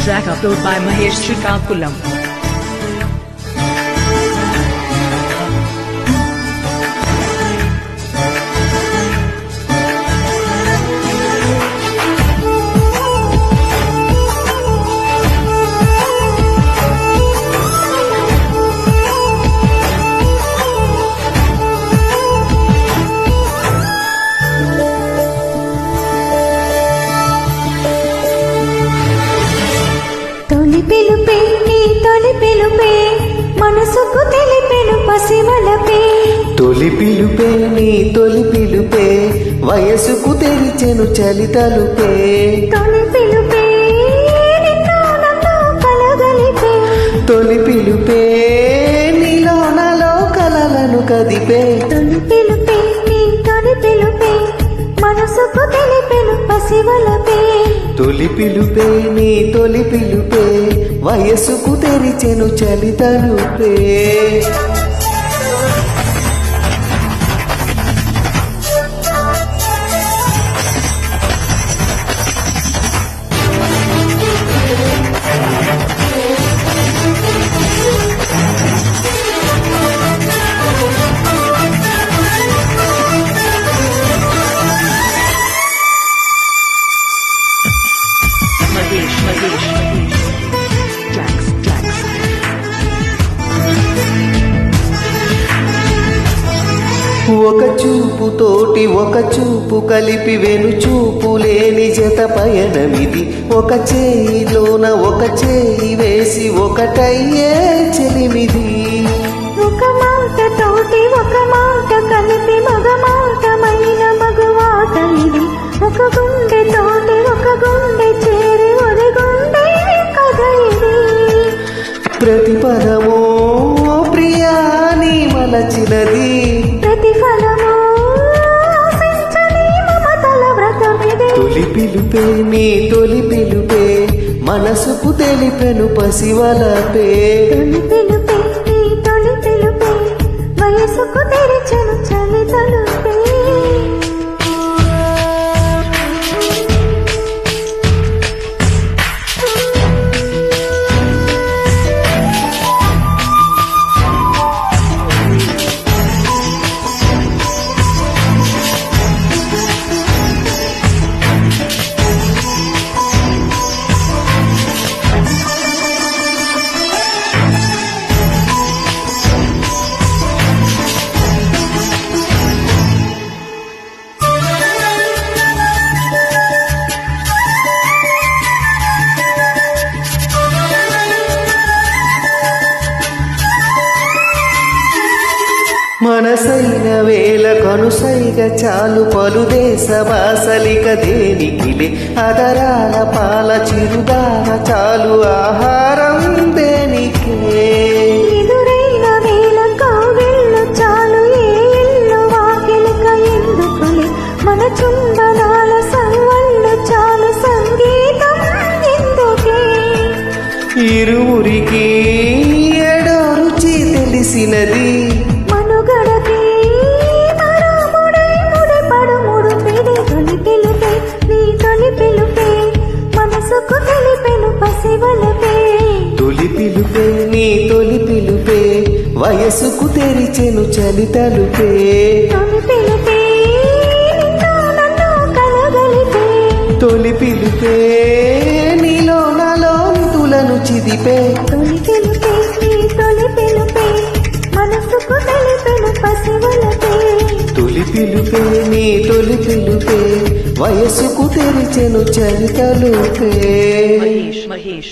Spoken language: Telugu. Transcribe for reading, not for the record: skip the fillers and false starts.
Track upload by Mahesh Srikakulam. పిలుపే నీ తొలి పిలుపే మనసుకు తెలిపెను పసివలపే తొలి పిలుపే నీ తొలి పిలుపే వయసుకు తెరిచెను చలి తలుపే తొలి పిలుపే నిన్ను నన్ను కలగలిపే తొలి పిలుపే నీలో నాలో కలలను కదిపే తొలి పిలుపే నీ తొలి పిలుపే మనసుకు తెలిపెను పసివలపే తొలి పిలుపే నీ తొలి పిలుపే వయసుకు తెరిచెను చలి తలుపే ఒక చూపు తోటి ఒక చూపు కలిపి వెను చూపు లేని జత పయనమిది ఒక చేయిలోన ఒక చేయి వేసి ఒకటయ్యే చెలిమిది ఒక మాట తోటి ఒక మాట కలిపి మగ మాటమైన మగువాట ఇది ఒక గుండె తోటి ఒక గుండె చేరి ఒరి గుండె కథ ఇది ప్రతి పదమో ప్రియాని మలచినది ప్రతిఫలము ఆశించని మమతల వ్రతమిదే తొలి పిలుపే నీ తొలి పిలుపే మనసుకు తెలిపెను పసివలపే తొలి పిలుపే నీ తొలి పిలుపే వయసుకు తెరిచెను చలి తలుపే మనసైన వేల కనుసైగ చాలు పలు దేశ బాసలిక దేనికిలే అదరాల పాల చిరుదాన చాలు ఆహారం దేనికే ఎదురైన వేల కౌగిళ్ళు చాలు ఏ ఇల్లు వాకిలిక ఎందుకులే మన చుంబనాల సవ్వళ్ళు చాలు సంగీతం ఎందుకే ఇరువురికి ఏడో రుచి తెలిసినది మనుగడకి మరో ముడై ముడిపడు ముడుపిడి తొలి పిలుపే నీ తొలి పిలుపే మనసుకు తెలిపెను పసివలపే తొలి పిలుపే నీ తొలి పిలుపే వయసుకు తెరిచెను చలి తలుపే తొలి పిలుపే నిన్ను నన్ను కలగలిపే తొలి పిలుపే నీలో నాలో తులను చిదిపే తొలి పిలుపే నీ తొలి పిలుపే మనసుకు తెలిపెను పసివలపే తొలి పిలుపే నీ తొలి పిలుపే వయసుకు తెరిచెను చలి తలుపే Mahesh